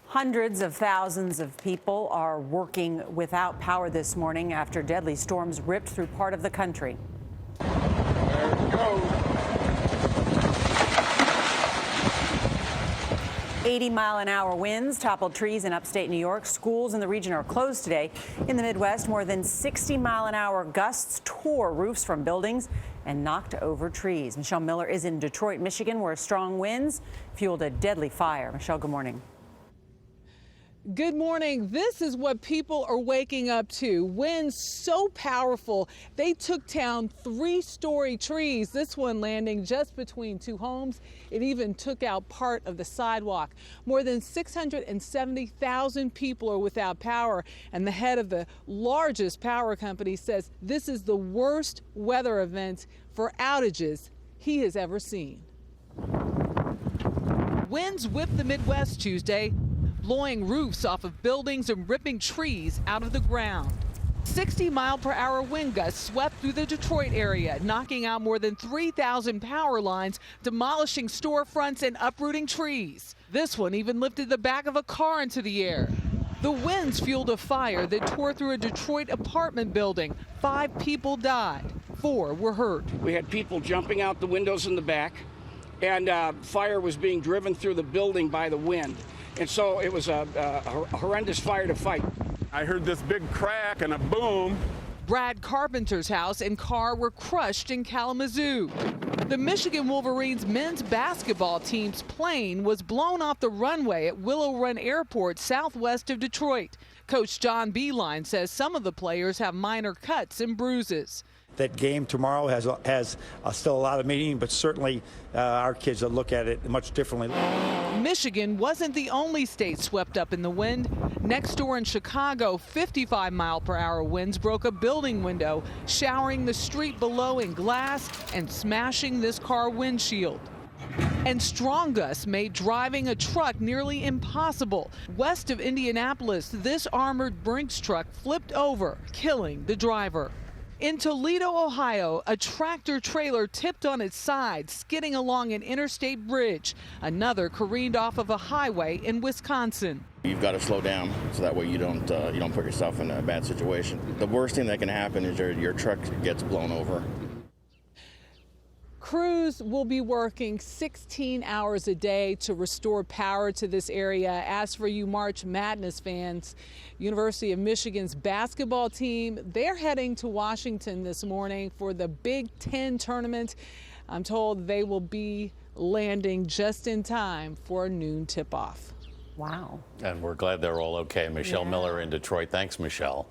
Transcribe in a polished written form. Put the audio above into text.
Hundreds of thousands of people are working without power this morning after deadly storms ripped through part of the country. There it goes. 80-mile-an-hour winds toppled trees in upstate New York. Schools in the region are closed today. In the Midwest, more than 60-mile-an-hour gusts tore roofs from buildings and knocked over trees. Michelle Miller is in Detroit, Michigan, where strong winds fueled a deadly fire. Michelle, good morning. Good morning. This is what people are waking up to. Winds so powerful, they took down 3-story trees. This one landing just between 2 homes. It even took out part of the sidewalk. More than 670,000 people are without power, and the head of the largest power company says this is the worst weather event for outages he has ever seen. Winds whipped the Midwest Tuesday, blowing roofs off of buildings and ripping trees out of the ground. 60-mile-per-hour wind gusts swept through the Detroit area, knocking out more than 3,000 power lines, demolishing storefronts and uprooting trees. This one even lifted the back of a car into the air. The winds fueled a fire that tore through a Detroit apartment building. 5 people died. 4 were hurt. We had people jumping out the windows in the back, and fire was being driven through the building by the wind. And so it was a horrendous fire to fight. I heard this big crack and a boom. Brad Carpenter's house and car were crushed in Kalamazoo. The Michigan Wolverines men's basketball team's plane was blown off the runway at Willow Run Airport southwest of Detroit. Coach John Beeline says some of the players have minor cuts and bruises. That game tomorrow has still a lot of meaning, but certainly our kids will look at it much differently. Michigan wasn't the only state swept up in the wind. Next door in Chicago, 55-mile-per-hour winds broke a building window, showering the street below in glass and smashing this car windshield. And strong gusts made driving a truck nearly impossible. West of Indianapolis, this armored Brinks truck flipped over, killing the driver. In Toledo, Ohio, a tractor trailer tipped on its side, skidding along an interstate bridge. Another careened off of a highway in Wisconsin. You've got to slow down so that way you don't put yourself in a bad situation. The worst thing that can happen is your truck gets blown over. Crews will be working 16 hours a day to restore power to this area. As for you March Madness fans, University of Michigan's basketball team, they're heading to Washington this morning for the Big Ten tournament. I'm told they will be landing just in time for a noon tip-off. Wow. And we're glad they're all okay. Michelle Miller in Detroit. Thanks, Michelle.